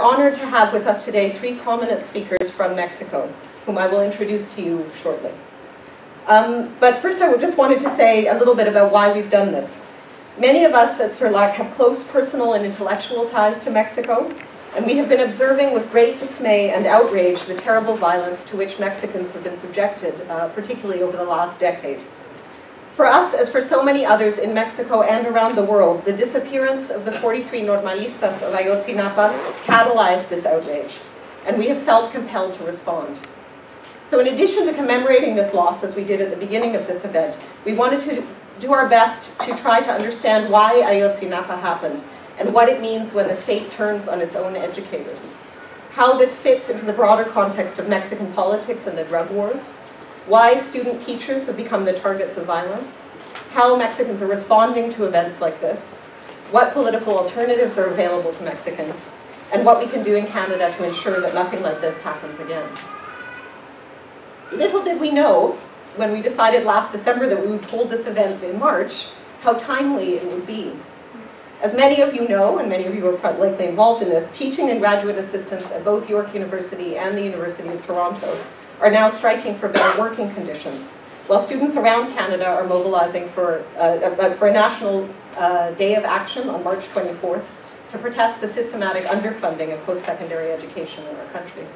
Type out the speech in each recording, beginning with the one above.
we're honored to have with us today 3 prominent speakers from Mexico, whom I will introduce to you shortly. But first I just wanted to say a little bit about why we've done this. Many of us at CERLAC have close personal and intellectual ties to Mexico, and we have been observing with great dismay and outrage the terrible violence to which Mexicans have been subjected, particularly over the last decade. For us, as for so many others in Mexico and around the world, the disappearance of the 43 normalistas of Ayotzinapa catalyzed this outrage, and we have felt compelled to respond. So in addition to commemorating this loss, as we did at the beginning of this event, we wanted to do our best to try to understand why Ayotzinapa happened and what it means when the state turns on its own educators. How this fits into the broader context of Mexican politics and the drug wars. Why student teachers have become the targets of violence. How Mexicans are responding to events like this. What political alternatives are available to Mexicans. And what we can do in Canada to ensure that nothing like this happens again. Little did we know, when we decided last December that we would hold this event in March, how timely it would be. As many of you know, and many of you are likely involved in this, teaching and graduate assistants at both York University and the University of Toronto are now striking for better working conditions, while students around Canada are mobilizing for a national day of action on March 24th to protest the systematic underfunding of post-secondary education in our country.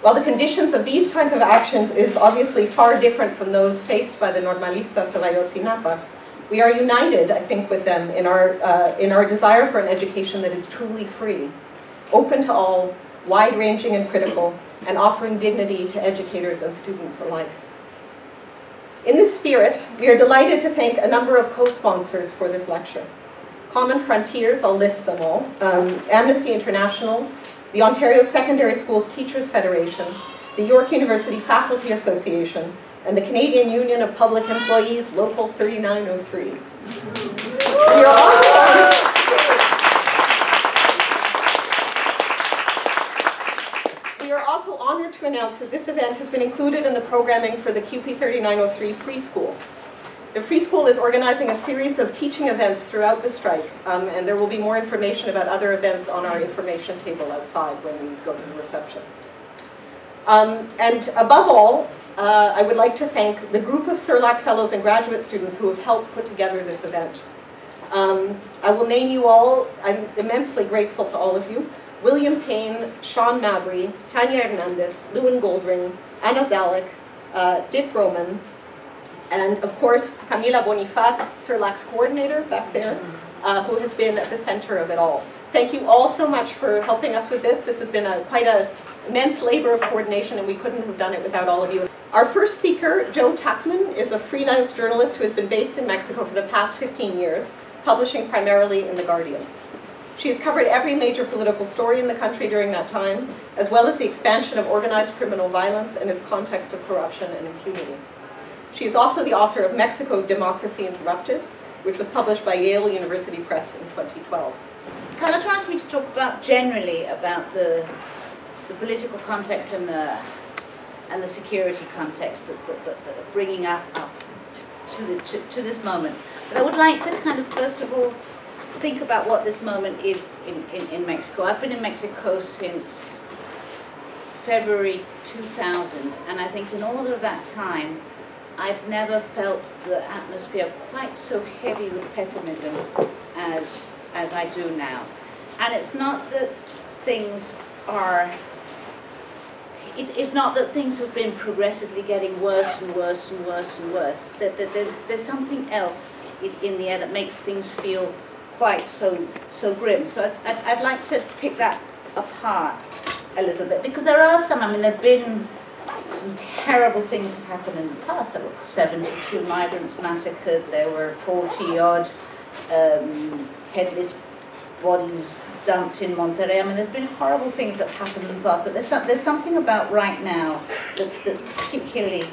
While the conditions of these kinds of actions is obviously far different from those faced by the normalistas of Ayotzinapa, we are united, I think, with them in our desire for an education that is truly free, open to all, wide-ranging and critical, and offering dignity to educators and students alike. In this spirit, we are delighted to thank a number of co-sponsors for this lecture. Common Frontiers, I'll list them all, Amnesty International, the Ontario Secondary Schools Teachers Federation, the York University Faculty Association, and the Canadian Union of Public Employees, Local 3903. We are also honored to announce that this event has been included in the programming for the QP 3903 Free School. The Free School is organizing a series of teaching events throughout the strike, and there will be more information about other events on our information table outside when we go to the reception. And above all, I would like to thank the group of CERLAC fellows and graduate students who have helped put together this event. I will name you all. I'm immensely grateful to all of you. William Payne, Sean Mabry, Tanya Hernandez, Lewin Goldring, Anna Zalek, Dick Roman, and of course, Camila Bonifaz, CERLAC's coordinator back there, who has been at the center of it all. Thank you all so much for helping us with this. This has been quite an immense labor of coordination, and we couldn't have done it without all of you. Our first speaker, Joe Tuckman, is a freelance journalist who has been based in Mexico for the past 15 years, publishing primarily in The Guardian. She has covered every major political story in the country during that time, as well as the expansion of organized criminal violence and its context of corruption and impunity. She is also the author of Mexico, Democracy Interrupted, which was published by Yale University Press in 2012. Carlota asked me to talk about generally about the political context and the security context that are bringing up to this moment. But I would like to kind of first of all think about what this moment is in Mexico. I've been in Mexico since February 2000, and I think in all of that time I've never felt the atmosphere quite so heavy with pessimism as I do now. And it's not that things are, it's not that things have been progressively getting worse and worse and worse and worse. That there's something else in the air that makes things feel quite so grim. So I'd like to pick that apart a little bit, because there are some, I mean, there have been some terrible things have happened in the past. There were 72 migrants massacred, there were 40-odd headless bodies dumped in Monterrey. I mean, there's been horrible things that have happened in the past, but there's something about right now that's particularly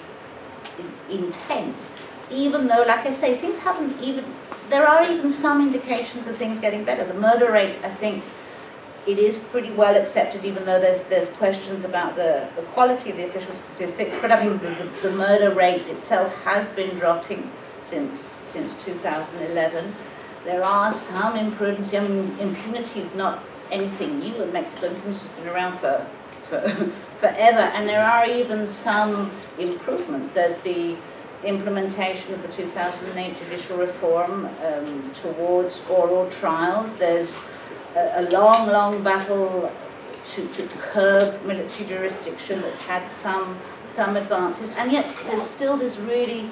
intense. Even though, like I say, things haven't even, there are even some indications of things getting better. The murder rate, I think, it is pretty well accepted, even though there's questions about the quality of the official statistics. But I mean, the murder rate itself has been dropping since 2011. There are some improvements. I mean, impunity is not anything new in Mexico. It's been around for forever, and there are even some improvements. There's the implementation of the 2008 judicial reform towards oral trials. There's a long battle to curb military jurisdiction that's had some advances, and yet there's still this really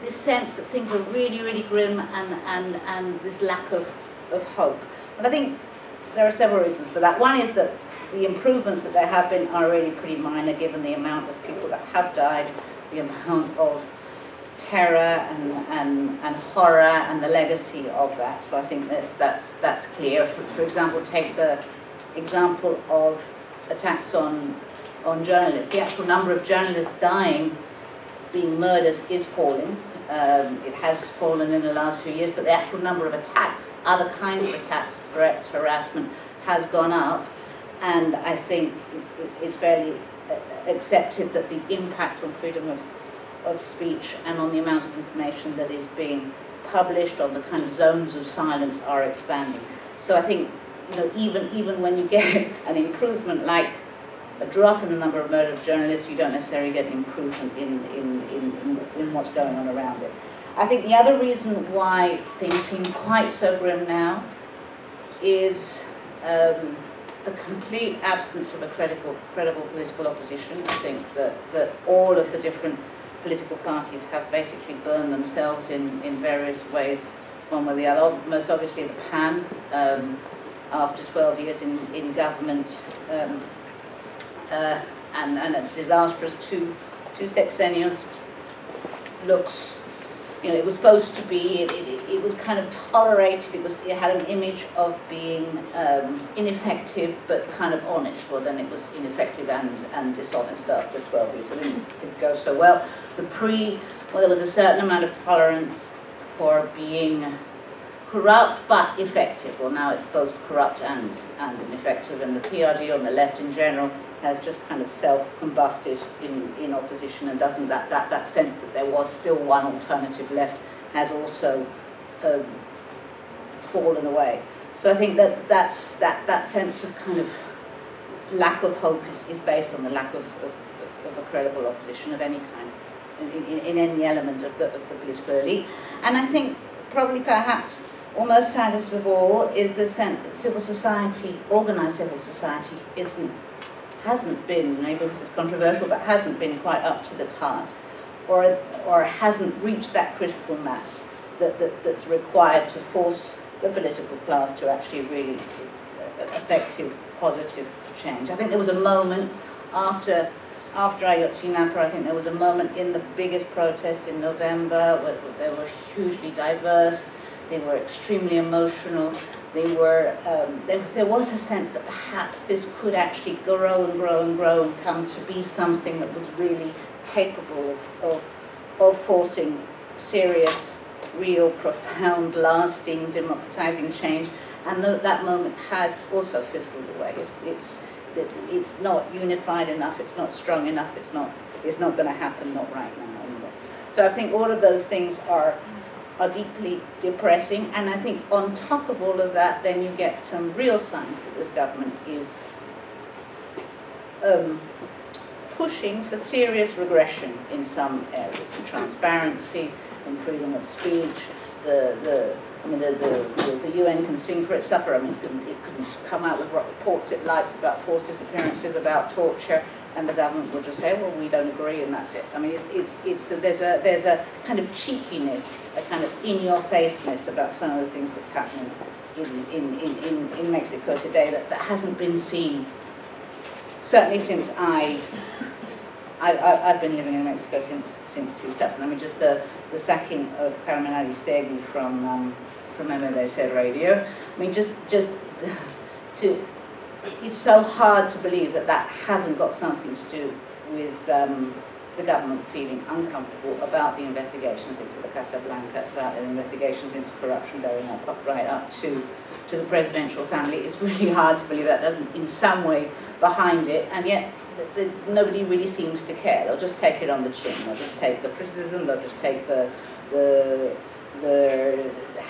this sense that things are really grim and this lack of hope. And I think there are several reasons for that. One is that the improvements that there have been are really pretty minor given the amount of people that have died, the amount of terror and horror and the legacy of that. So I think that's clear. For example, take the example of attacks on journalists. The actual number of journalists dying, being murdered, is falling. It has fallen in the last few years, but the actual number of attacks, other kinds of attacks, threats, harassment, has gone up. And I think it's fairly accepted that the impact on freedom of speech and on the amount of information that is being published, on the kind of zones of silence, are expanding. So I think, you know, even when you get an improvement like a drop in the number of murdered journalists, you don't necessarily get an improvement in what's going on around it. I think the other reason why things seem quite so grim now is the complete absence of a credible political opposition. I think that all of the different political parties have basically burned themselves in various ways, one way or the other. Most obviously the PAN, after 12 years in government, and a disastrous two sexennials, looks, you know, it was supposed to be, it was kind of tolerated, it had an image of being ineffective but kind of honest. Well, then it was ineffective and dishonest after 12 years, so it didn't go so well. Well, there was a certain amount of tolerance for being corrupt but effective. Well, now it's both corrupt and ineffective, and the PRD on the left in general has just kind of self-combusted in opposition, and doesn't that sense that there was still one alternative left has also fallen away. So I think that sense of kind of lack of hope is based on the lack of a credible opposition of any kind in any element of the political elite. And I think probably perhaps almost saddest of all is the sense that civil society, organised civil society, hasn't been, maybe this is controversial, but hasn't been quite up to the task, or hasn't reached that critical mass that's required to force the political class to actually really effective, positive change. I think there was a moment after Ayotzinapa, I think there was a moment in the biggest protests in November where they were hugely diverse, they were extremely emotional, they were, there was a sense that perhaps this could actually grow and come to be something that was really capable of forcing serious, real, profound, lasting, democratizing change. And that moment has also fizzled away. It's not unified enough, it's not strong enough, it's not going to happen, not right now anyway. So I think all of those things are deeply depressing, and I think on top of all of that, then you get some real signs that this government is pushing for serious regression in some areas, in transparency, in freedom of speech. The UN can sing for its supper. I mean, it can come out with reports it likes about forced disappearances, about torture, and the government will just say, well, we don't agree, and that's it. I mean, there's a kind of cheekiness, a kind of in-your-faceness about some of the things that's happening in Mexico today that hasn't been seen, certainly since I've been living in Mexico since 2000. I mean, just the sacking of Carmen Aristegui from McAllister radio. I mean, it's so hard to believe that hasn't got something to do with the government feeling uncomfortable about the investigations into the Casa Blanca, about the investigations into corruption going right up to the presidential family. It's really hard to believe that doesn't in some way behind it, and yet nobody really seems to care. They'll just take it on the chin. They'll just take the criticism. They'll just take the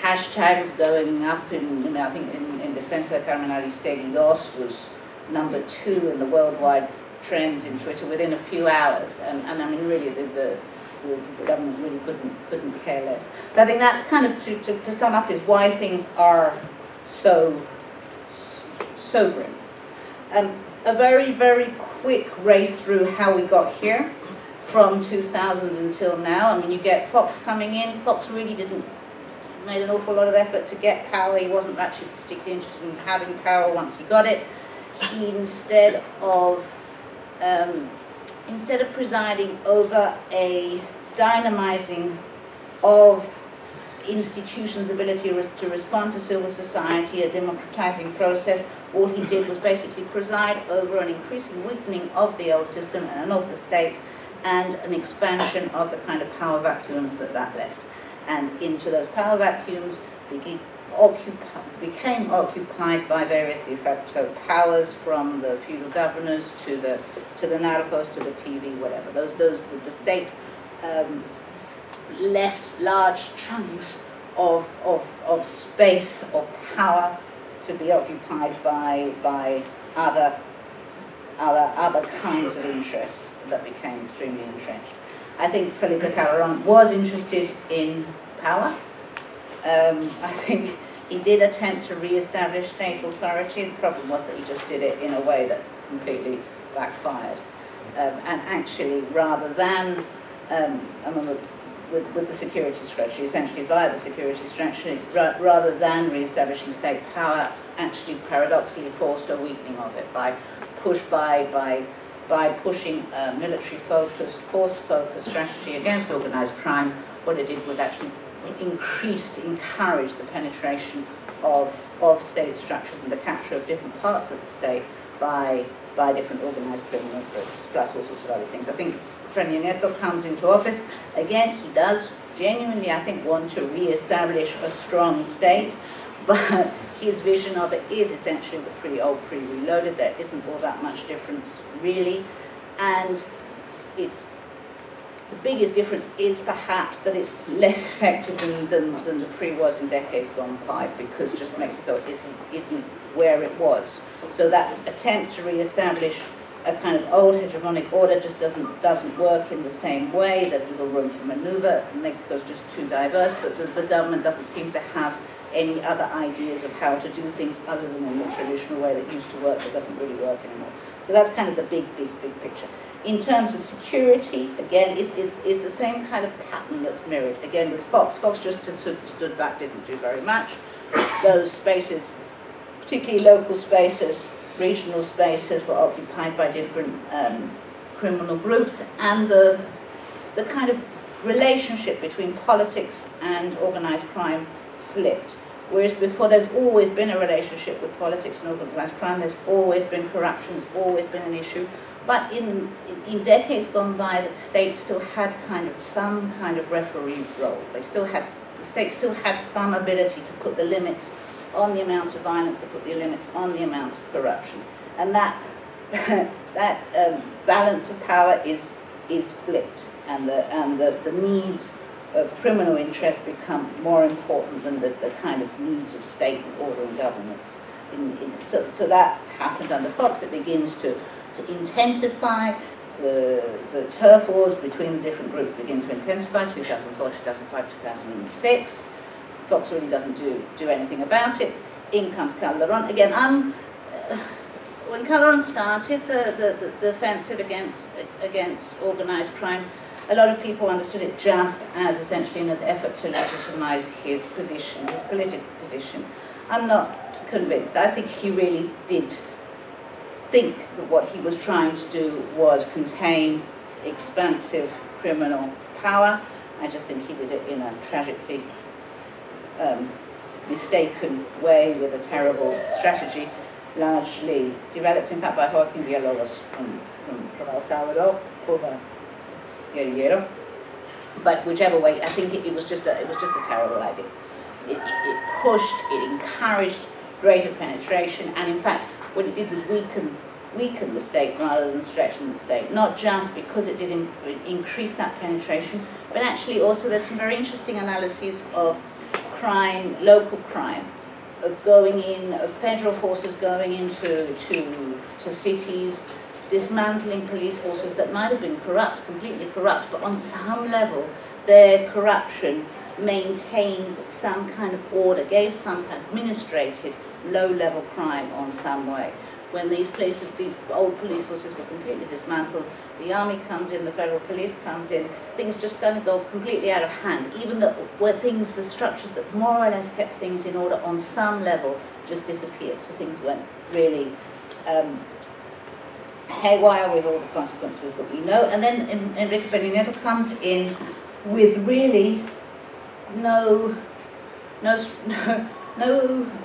hashtags going up I think in defensa de criminalista dos was number 2 in the worldwide trends in Twitter within a few hours, and I mean really the government really couldn't care less. So I think that kind of to sum up is why things are so grim. A very, very quick race through how we got here from 2000 until now. I mean, you get Fox coming in. Fox really made an awful lot of effort to get power. He wasn't actually particularly interested in having power once he got it. He, instead of presiding over a dynamizing of institutions' ability to respond to civil society, a democratizing process, all he did was basically preside over an increasing weakening of the old system and of the state, and an expansion of the kind of power vacuums that left. And into those power vacuums became occupied by various de facto powers, from the feudal governors to the narcos, to the TV, whatever. The state left large chunks of space, of power, to be occupied by other kinds of interests that became extremely entrenched. I think Felipe Calderón was interested in power. I think he did attempt to re-establish state authority. The problem was that he just did it in a way that completely backfired. And actually, rather than with the security strategy, essentially via the security strategy, rather than re-establishing state power, actually paradoxically forced a weakening of it by pushing a military-focused, force-focused strategy against organized crime. What it did was actually encourage the penetration of state structures and the capture of different parts of the state by different organized criminal groups, plus all sorts of other things. I think Premier Nieto comes into office. Again, he does genuinely, I think, want to re-establish a strong state, but his vision of it is essentially the pre-reloaded. There isn't all that much difference, really, and the biggest difference is perhaps that it's less effective than the pre was in decades gone by, because just Mexico isn't where it was. So that attempt to re-establish a kind of old hegemonic order just doesn't work in the same way. There's little room for maneuver. Mexico's just too diverse, but the government doesn't seem to have any other ideas of how to do things other than in the traditional way that used to work, that doesn't really work anymore. So that's kind of the big picture. In terms of security, again, is the same kind of pattern that's mirrored. Again, with Fox. Fox just stood back, didn't do very much. Those spaces, particularly local spaces, regional spaces, were occupied by different criminal groups, and the kind of relationship between politics and organized crime flipped. Whereas before, there's always been a relationship with politics and organized crime, there's always been corruption, there's always been an issue. But in decades gone by, the state still had some kind of referee role. The state still had some ability to put the limits on the amount of violence, to put the limits on the amount of corruption. And that balance of power is flipped, and the needs of criminal interests become more important than the kind of needs of state and order and government. So that happened under Fox. It begins to intensify. The turf wars between the different groups begin to intensify, 2004, 2005, 2006. Fox really doesn't do anything about it. In comes Calderón. Again, when Calderón started the offensive against organized crime, a lot of people understood it just as essentially in an effort to legitimize his position, his political position. I'm not convinced. I think he really did think that what he was trying to do was contain expansive criminal power. I just think he did it in a tragically mistaken way, with a terrible strategy, largely developed, in fact, by Joaquín Villalobos from El Salvador, poor guerrillero. But whichever way, I think it was just a terrible idea. It pushed, it encouraged greater penetration, and in fact, what it did was weaken the state rather than strengthen the state. Not just because it did increase that penetration, but actually also there's some very interesting analyses of crime, local crime, going in, of federal forces going into to cities, dismantling police forces that might have been corrupt, completely corrupt, but on some level their corruption maintained some kind of order, gave some kind of administrated low-level crime on some way. When these places, these old police forces were completely dismantled, the army comes in, the federal police comes in, things just kind of go completely out of hand. Even the structures that more or less kept things in order on some level just disappeared. So things went really haywire with all the consequences that we know. And then Enrique Peña Nieto comes in with really no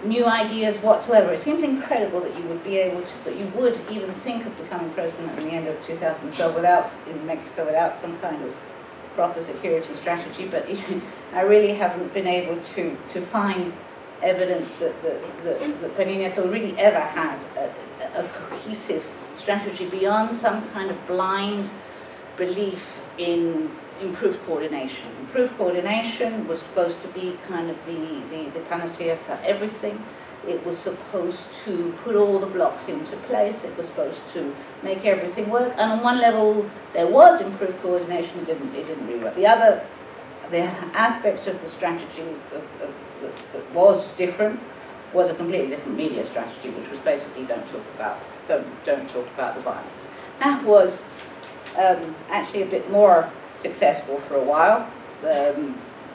new ideas whatsoever. It seems incredible that you would be able to, that you would even think of becoming president at the end of 2012 in Mexico without some kind of proper security strategy. But I really haven't been able to find evidence that Peña Nieto really ever had a cohesive strategy beyond some kind of blind belief in improved coordination. Improved coordination was supposed to be kind of the panacea for everything. It was supposed to put all the blocks into place. It was supposed to make everything work. And on one level, there was improved coordination. It didn't really work. The aspects of the strategy that was different was a completely different media strategy, which was basically don't talk about the violence. That was actually a bit more successful for a while.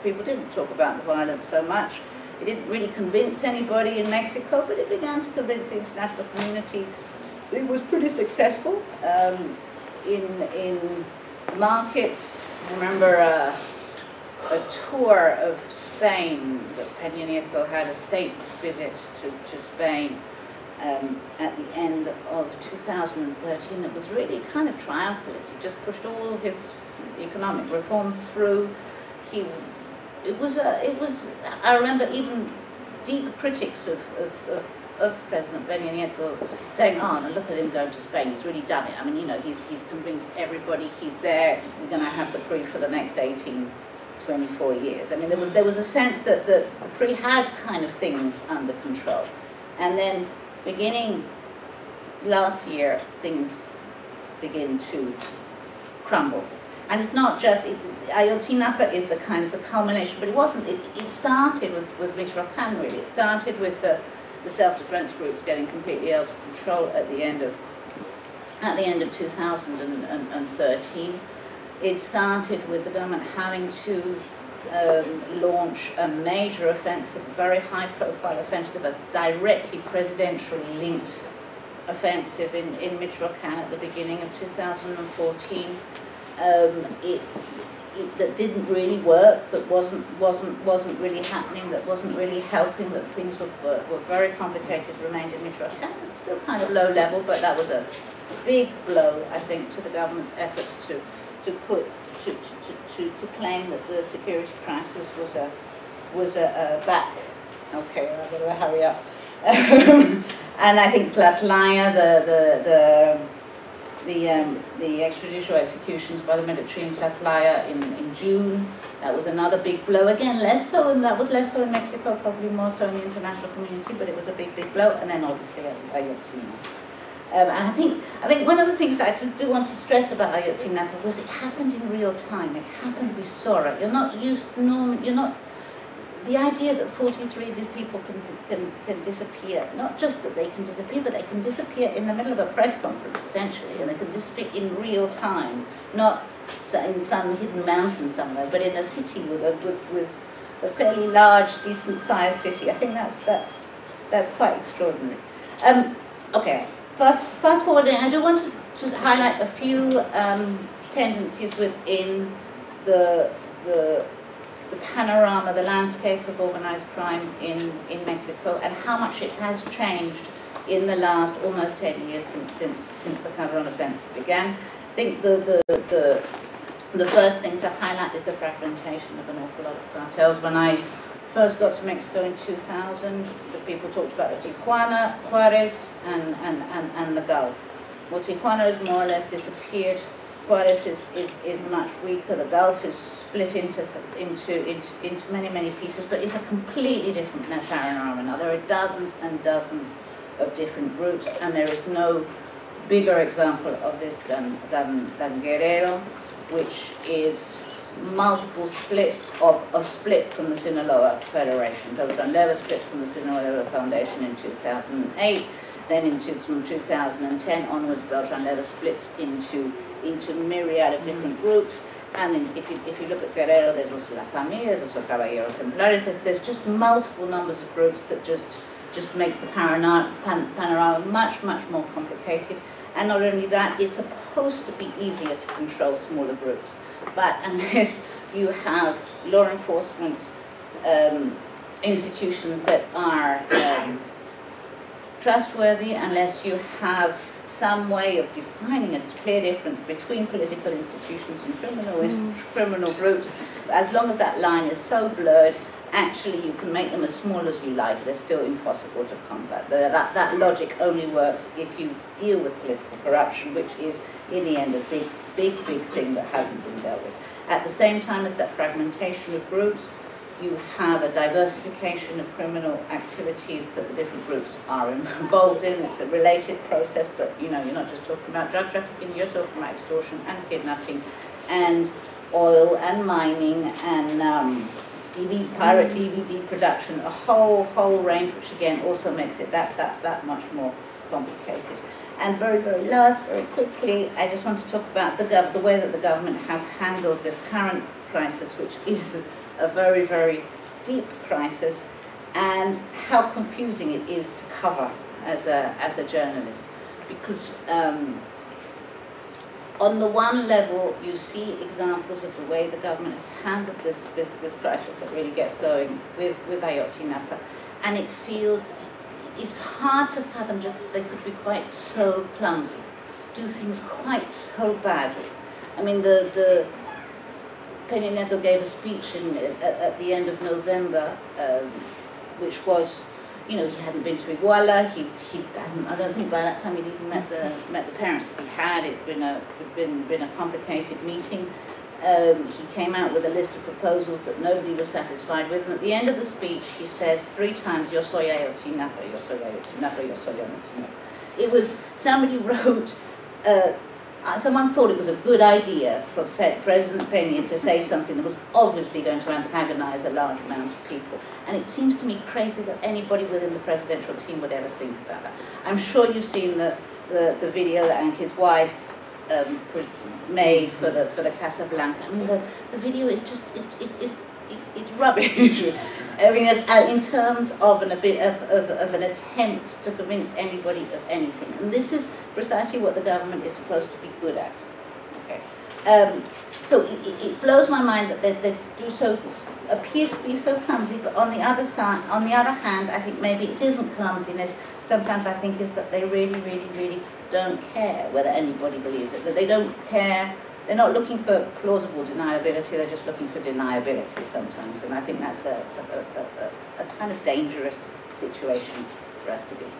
People didn't talk about the violence so much. It didn't really convince anybody in Mexico, but it began to convince the international community. It was pretty successful in markets. I remember a tour of Spain, that Peña Nieto had a state visit to Spain at the end of 2013 that was really kind of triumphalist. He just pushed all his economic reforms through. I remember even deep critics of President Peña Nieto saying, oh, no, look at him going to Spain, he's really done it. I mean, you know, he's convinced everybody he's there, we're going to have the PRI for the next 18, 24 years. I mean, there was a sense that the PRI had kind of things under control. And then beginning last year, things begin to crumble. And it's not just, Ayotzinapa is the kind of the culmination, but it wasn't, it started with Michoacán really. It started with the self-defense groups getting completely out of control at the end of 2013. It started with the government having to launch a major offensive, a very high-profile offensive, a directly presidentially linked offensive in Michoacán at the beginning of 2014. That didn't really work, that wasn't really happening, that wasn't really helping, that things were very complicated, remained in Michoacán. Still kind of low level, but that was a big blow, I think, to the government's efforts to claim that the security crisis was a back. Okay, I've got to hurry up. And I think Tlatlaya, the extrajudicial executions by the military in Tlatlaya in June, that was another big blow. Again, less so, and that was less so in Mexico, probably more so in the international community, but it was a big blow. And then obviously Ayotzinapa. And I think one of the things that I do want to stress about Ayotzinapa was it happened in real time. It happened, we saw it. You're not used to the idea that 43 people can disappear, not just that they can disappear, but they can disappear in the middle of a press conference, essentially, and they can disappear in real time, not in some hidden mountain somewhere, but in a city with a fairly large, decent-sized city. I think that's quite extraordinary. Okay, fast forwarding, I do want to highlight a few tendencies within the panorama, the landscape of organized crime in Mexico, and how much it has changed in the last almost 10 years since the Calderon offensive began. I think the first thing to highlight is the fragmentation of an awful lot of cartels. When I first got to Mexico in 2000, the people talked about Tijuana, Juarez, and the Gulf. Well, Tijuana has more or less disappeared. Juarez is much weaker. The Gulf is split into many pieces, but it's a completely different panorama. Now there are dozens and dozens of different groups, and there is no bigger example of this than Guerrero, which is multiple splits of a split from the Sinaloa Federation. Beltran Leyva split from the Sinaloa Foundation in 2008. Then from 2010 onwards, Beltran Leyva splits into myriad of different groups. And if you look at Guerrero, there's also La Familia, there's also Caballeros Templares. There's just multiple numbers of groups that just makes the panorama much more complicated. And not only that, it's supposed to be easier to control smaller groups. But unless you have law enforcement institutions that are trustworthy, unless you have some way of defining a clear difference between political institutions and criminal groups, as long as that line is so blurred, actually you can make them as small as you like, they're still impossible to combat. That logic only works if you deal with political corruption, which is, in the end, a big thing that hasn't been dealt with. At the same time as that fragmentation of groups, you have a diversification of criminal activities that the different groups are involved in. It's a related process, but you're not just talking about drug trafficking, you're talking about extortion and kidnapping and oil and mining and pirate DVD production, a whole range, which again also makes it that much more complicated. And very last, very quickly, I just want to talk about the way that the government has handled this current crisis, which is a very deep crisis, and how confusing it is to cover as a journalist, because on the one level you see examples of the way the government has handled this crisis that really gets going with Ayotzinapa, and it feels it's hard to fathom just that they could be quite so clumsy, do things quite so badly. I mean, the Peña Nieto gave a speech at the end of November, which was, he hadn't been to Iguala. I don't think by that time he'd even met the parents. If he had, it'd been a complicated meeting. He came out with a list of proposals that nobody was satisfied with, and at the end of the speech he says 3 times, "Yo soy Ayotzinapa, yo soy Ayotzinapa, yo soy Ayotzinapa." It was, somebody wrote, someone thought it was a good idea for President Peña to say something that was obviously going to antagonize a large amount of people. And it seems to me crazy that anybody within the presidential team would ever think about that. I'm sure you've seen the video that his wife made for the Casablanca. I mean, the video is just it's rubbish. I mean, in terms of an attempt to convince anybody of anything, and this is precisely what the government is supposed to be good at. Okay, so it blows my mind that they do so appear to be so clumsy, but on the other hand, I think maybe it isn't clumsiness. Sometimes I think is that they really don't care whether anybody believes it. That they don't care. They're not looking for plausible deniability. They're just looking for deniability sometimes, and I think that's a kind of dangerous situation for us to be in.